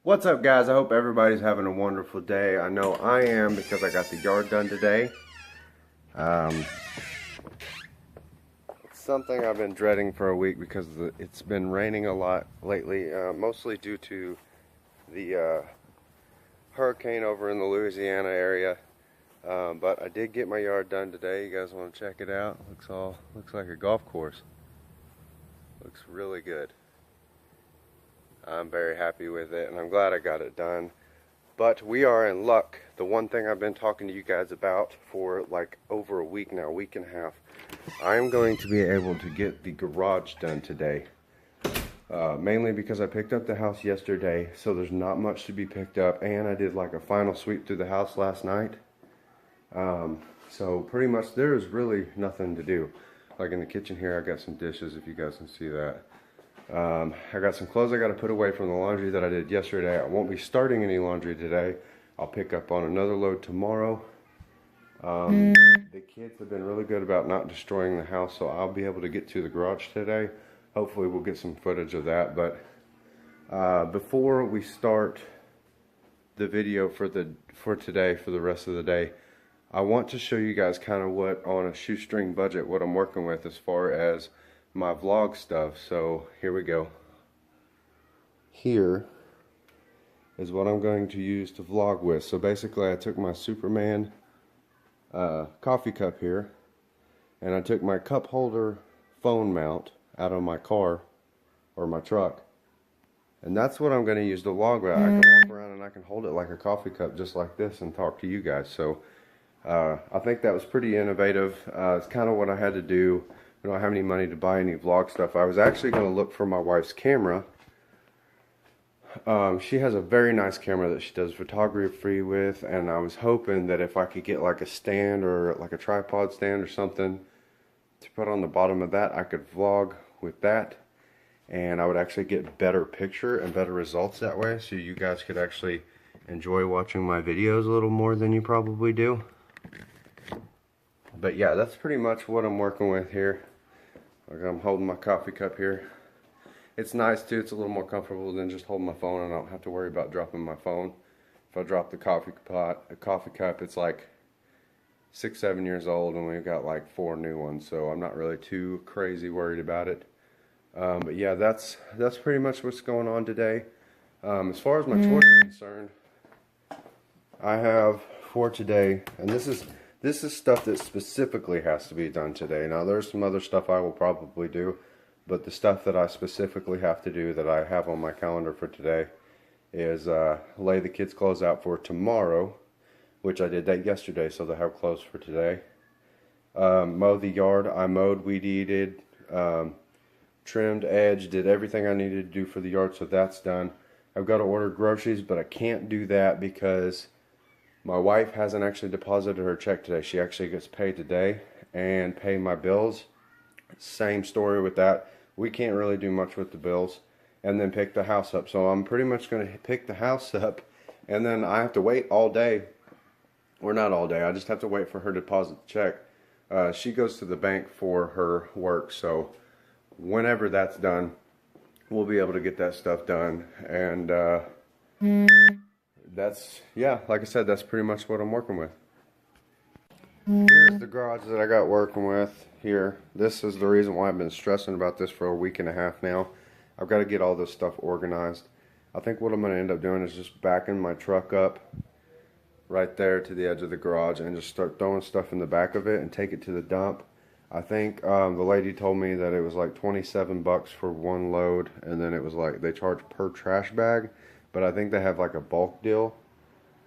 What's up, guys? I hope everybody's having a wonderful day. I know I am because I got the yard done today. It's something I've been dreading for a week because it's been raining a lot lately, mostly due to the hurricane over in the Louisiana area. But I did get my yard done today. You guys want to check it out? Looks like a golf course. Looks really good. I'm very happy with it, and I'm glad I got it done. But we are in luck. The one thing I've been talking to you guys about for like over a week now, week and a half, I am going to be able to get the garage done today. Mainly because I picked up the house yesterday, so there's not much to be picked up, and I did like a final sweep through the house last night. So pretty much there is really nothing to do. Like in the kitchen here, I got some dishes, if you guys can see that. I got some clothes I got to put away from the laundry that I did yesterday. I won't be starting any laundry today. I'll pick up on another load tomorrow. The kids have been really good about not destroying the house, so I'll be able to get to the garage today. Hopefully we'll get some footage of that. But before we start the video for today, for the rest of the day, I want to show you guys kind of what, on a shoestring budget, what I'm working with as far as my vlog stuff. So here we go. Here is what I'm going to use to vlog with. So basically I took my Superman coffee cup here, and I took my cup holder phone mount out of my car or my truck, and that's what I'm going to use to vlog with. I can walk around and I can hold it like a coffee cup just like this and talk to you guys. So I think that was pretty innovative. It's kind of what I had to do. I don't have any money to buy any vlog stuff. I was actually going to look for my wife's camera. She has a very nice camera that she does photography with, and I was hoping that if I could get like a stand or like a tripod stand or something to put on the bottom of that, I could vlog with that, and I would actually get better picture and better results that way, so you guys could actually enjoy watching my videos a little more than you probably do. But yeah, that's pretty much what I'm working with here. Like, I'm holding my coffee cup here. It's nice too, it's a little more comfortable than just holding my phone, and I don't have to worry about dropping my phone. If I drop the coffee cup, it's like 6-7 years old, and we've got like 4 new ones, so I'm not really too crazy worried about it. But yeah, that's pretty much what's going on today. As far as my chores are concerned, I have for today, and this is stuff that specifically has to be done today. Now there's some other stuff I will probably do, but the stuff that I specifically have to do that I have on my calendar for today is lay the kids' clothes out for tomorrow, which I did that yesterday, so they have clothes for today. Mow the yard. I mowed, weed-eated, trimmed, edged, did everything I needed to do for the yard, so that's done. I've got to order groceries, but I can't do that because my wife hasn't actually deposited her check today. She actually gets paid today and pay my bills. Same story with that. We can't really do much with the bills, and then pick the house up. So I'm pretty much going to pick the house up, and then I have to wait all day. Or not all day. I just have to wait for her to deposit the check. She goes to the bank for her work, so whenever that's done, we'll be able to get that stuff done. And that's, yeah, like I said, that's pretty much what I'm working with. Here's the garage that I got working with here. This is the reason why I've been stressing about this for a week and a half now. I've got to get all this stuff organized. I think what I'm going to end up doing is just backing my truck up right there to the edge of the garage and just start throwing stuff in the back of it and take it to the dump. I think the lady told me that it was like 27 bucks for one load, and then it was like they charge per trash bag, but I think they have like a bulk deal.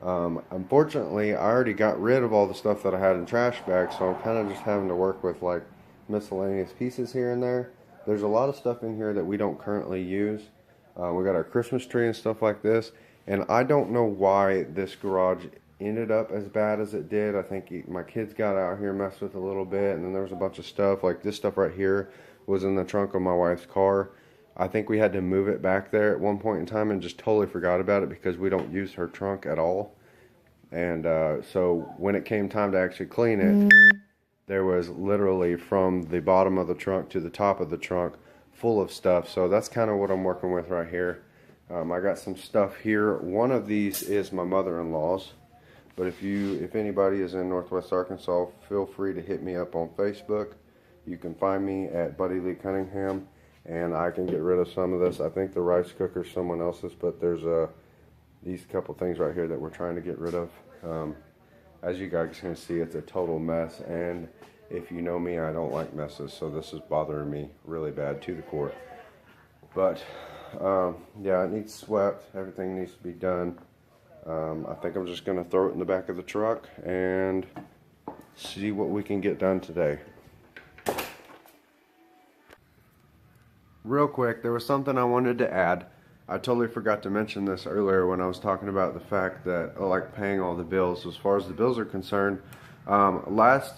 Unfortunately, I already got rid of all the stuff that I had in trash bags, so I'm kind of just having to work with like miscellaneous pieces here and there. There's a lot of stuff in here that we don't currently use. We got our Christmas tree and stuff like this, and I don't know why this garage ended up as bad as it did. I think my kids got out here, messed with a little bit, and then there was a bunch of stuff, like this stuff right here was in the trunk of my wife's car. I think we had to move it back there at one point in time and just totally forgot about it because we don't use her trunk at all. And so when it came time to actually clean it, there was literally from the bottom of the trunk to the top of the trunk full of stuff. So that's kind of what I'm working with right here. I got some stuff here. One of these is my mother-in-law's, but if anybody is in Northwest Arkansas, feel free to hit me up on Facebook. You can find me at Buddy Lee Cunningham, and I can get rid of some of this. I think the rice cooker is someone else's, but there's these couple things right here that we're trying to get rid of. As you guys can see, it's a total mess, and if you know me, I don't like messes, so this is bothering me really bad to the core. But yeah, it needs swept. Everything needs to be done. I think I'm just going to throw it in the back of the truck and see what we can get done today. Real quick, there was something I wanted to add. I totally forgot to mention this earlier when I was talking about the fact that I like paying all the bills. As far as the bills are concerned, last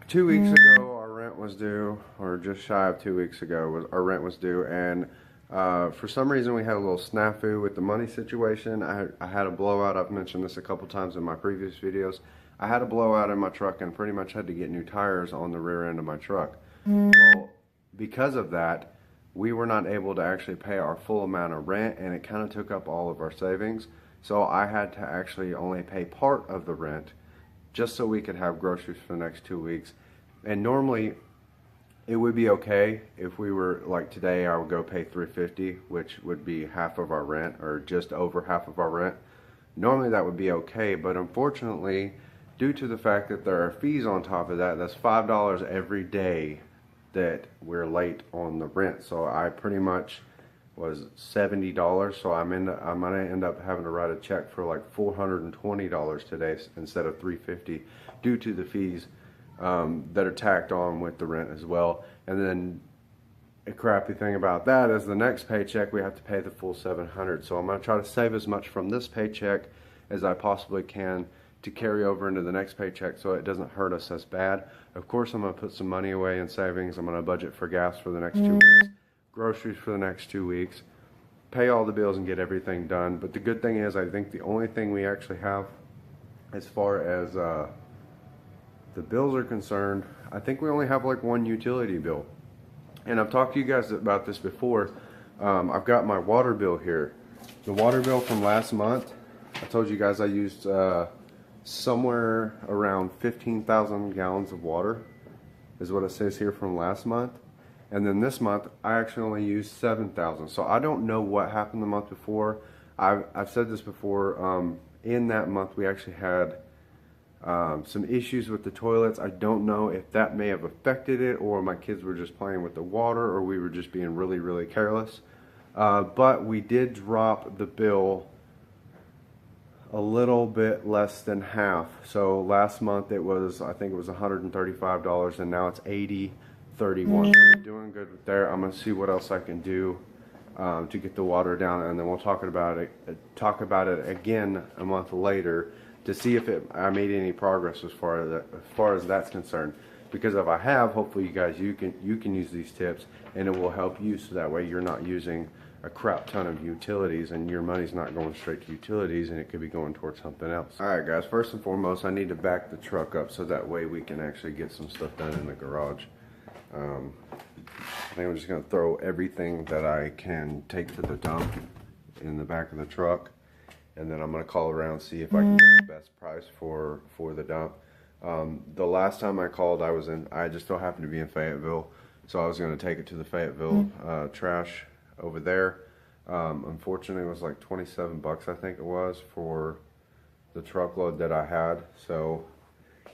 2 weeks ago our rent was due, or just shy of 2 weeks ago our rent was due, and for some reason we had a little snafu with the money situation. I had a blowout. I've mentioned this a couple times in my previous videos. I had a blowout in my truck and pretty much had to get new tires on the rear end of my truck. Well, because of that, we were not able to actually pay our full amount of rent, and it kind of took up all of our savings. So I had to actually only pay part of the rent just so we could have groceries for the next 2 weeks. And normally it would be okay if we were like today, I would go pay $350, which would be half of our rent, or just over half of our rent. Normally that would be okay, but unfortunately, due to the fact that there are fees on top of that, that's $5 every day that we're late on the rent. So I pretty much was $70, so I'm gonna end up having to write a check for like $420 today instead of $350 due to the fees that are tacked on with the rent as well. And then a crappy thing about that is the next paycheck we have to pay the full $700. So I'm gonna try to save as much from this paycheck as I possibly can to carry over into the next paycheck so it doesn't hurt us as bad. Of course, I'm going to put some money away in savings. I'm going to budget for gas for the next 2 weeks, groceries for the next 2 weeks, pay all the bills and get everything done. But the good thing is, I think the only thing we actually have as far as the bills are concerned, I think we only have like one utility bill. And I've talked to you guys about this before. I've got my water bill here. The water bill from last month, I told you guys I used somewhere around 15,000 gallons of water is what it says here from last month. And then this month I actually only used 7,000. So I don't know what happened the month before. I've said this before. In that month we actually had some issues with the toilets. I don't know if that may have affected it, or my kids were just playing with the water, or we were just being really careless. But we did drop the bill a little bit less than half. So last month it was, I think it was $135, and now it's $80.31. So we're doing good there. I'm gonna see what else I can do to get the water down, and then we'll talk about it again a month later to see if I made any progress as far as that's concerned. Because if I have, hopefully you guys you can use these tips, and it will help you, so that way you're not using a crap ton of utilities and your money's not going straight to utilities, and it could be going towards something else. Alright guys, first and foremost, I need to back the truck up so that way we can actually get some stuff done in the garage. I think I'm just going to throw everything that I can take to the dump in the back of the truck, and then I'm going to call around, see if I can get the best price for the dump. The last time I called, I just so happened to be in Fayetteville, so I was going to take it to the Fayetteville trash over there. Unfortunately, it was like 27 bucks, I think it was, for the truckload that I had. So,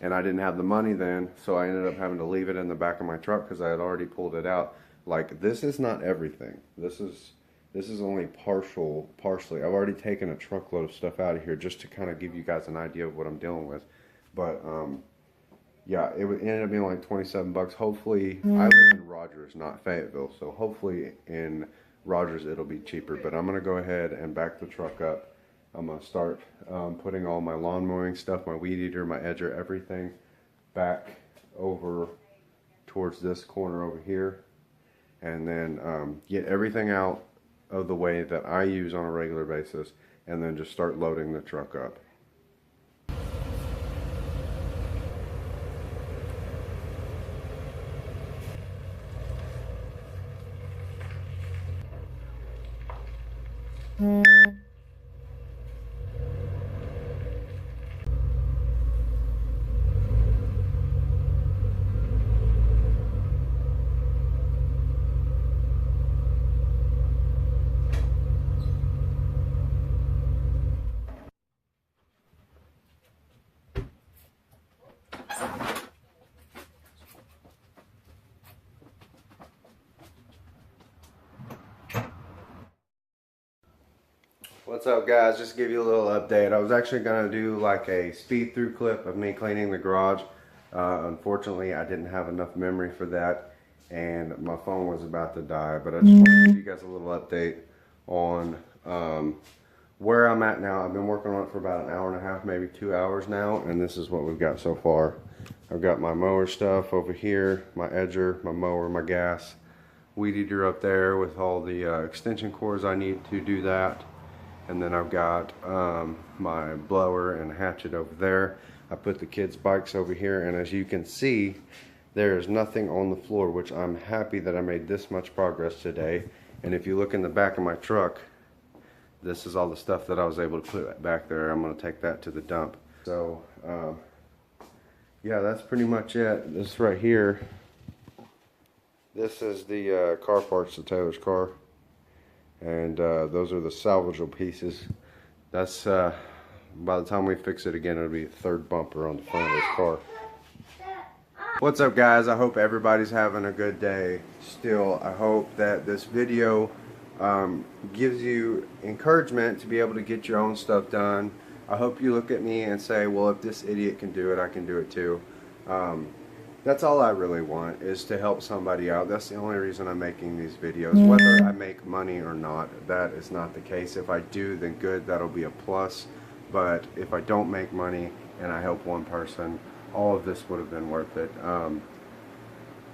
and I didn't have the money then, so I ended up having to leave it in the back of my truck because I had already pulled it out. Like, this is not everything. This is only partially. I've already taken a truckload of stuff out of here just to kind of give you guys an idea of what I'm dealing with. But yeah, it ended up being like 27 bucks. Hopefully, I live in Rogers, not Fayetteville, so hopefully in Rogers it'll be cheaper. But I'm gonna go ahead and back the truck up. I'm gonna start putting all my lawn mowing stuff, my weed eater, my edger, everything back over towards this corner over here, and then get everything out of the way that I use on a regular basis, and then just start loading the truck up. What's up, guys? Just to give you a little update. I was actually going to do like a speed through clip of me cleaning the garage. Unfortunately, I didn't have enough memory for that and my phone was about to die. But I just want to give you guys a little update on where I'm at now. I've been working on it for about an hour and a half, maybe 2 hours now, and this is what we've got so far. I've got my mower stuff over here, my edger, my mower, my gas, weed eater up there with all the extension cords I need to do that. And then I've got my blower and hatchet over there. I put the kids' bikes over here, and as you can see, there is nothing on the floor, which I'm happy that I made this much progress today. And if you look in the back of my truck, this is all the stuff that I was able to put back there. I'm going to take that to the dump. So, yeah, that's pretty much it. This right here, this is the car parts of Taylor's car. And those are the salvageable pieces. That's by the time we fix it again, it'll be a third bumper on the front of this car. What's up, guys? I hope everybody's having a good day still. I hope that this video gives you encouragement to be able to get your own stuff done. I hope you look at me and say, well, if this idiot can do it, I can do it too. That's all I really want, is to help somebody out. That's the only reason I'm making these videos. Whether I make money or not, that is not the case. If I do, then good, that'll be a plus. But if I don't make money and I help one person, all of this would have been worth it.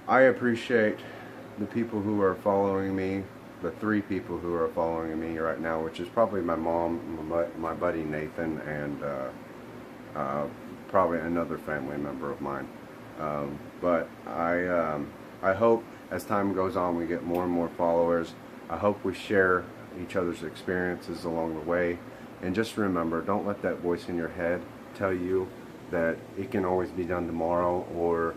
I appreciate the people who are following me, the 3 people who are following me right now, which is probably my mom, my buddy Nathan, and probably another family member of mine. But I hope as time goes on we get more and more followers. I hope we share each other's experiences along the way. And just remember, don't let that voice in your head tell you that it can always be done tomorrow, or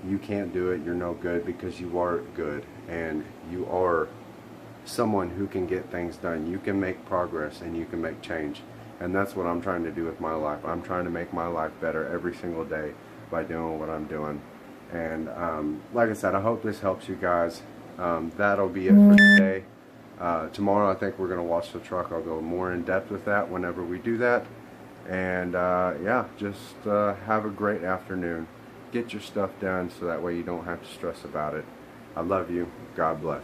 you can't do it, you're no good, because you are good and you are someone who can get things done. You can make progress and you can make change. And that's what I'm trying to do with my life. I'm trying to make my life better every single day by doing what I'm doing. And like I said, I hope this helps you guys. That'll be it for today. Tomorrow I think we're going to watch the truck. I'll go more in depth with that whenever we do that. And yeah, just have a great afternoon. Get your stuff done so that way you don't have to stress about it. I love you. God bless.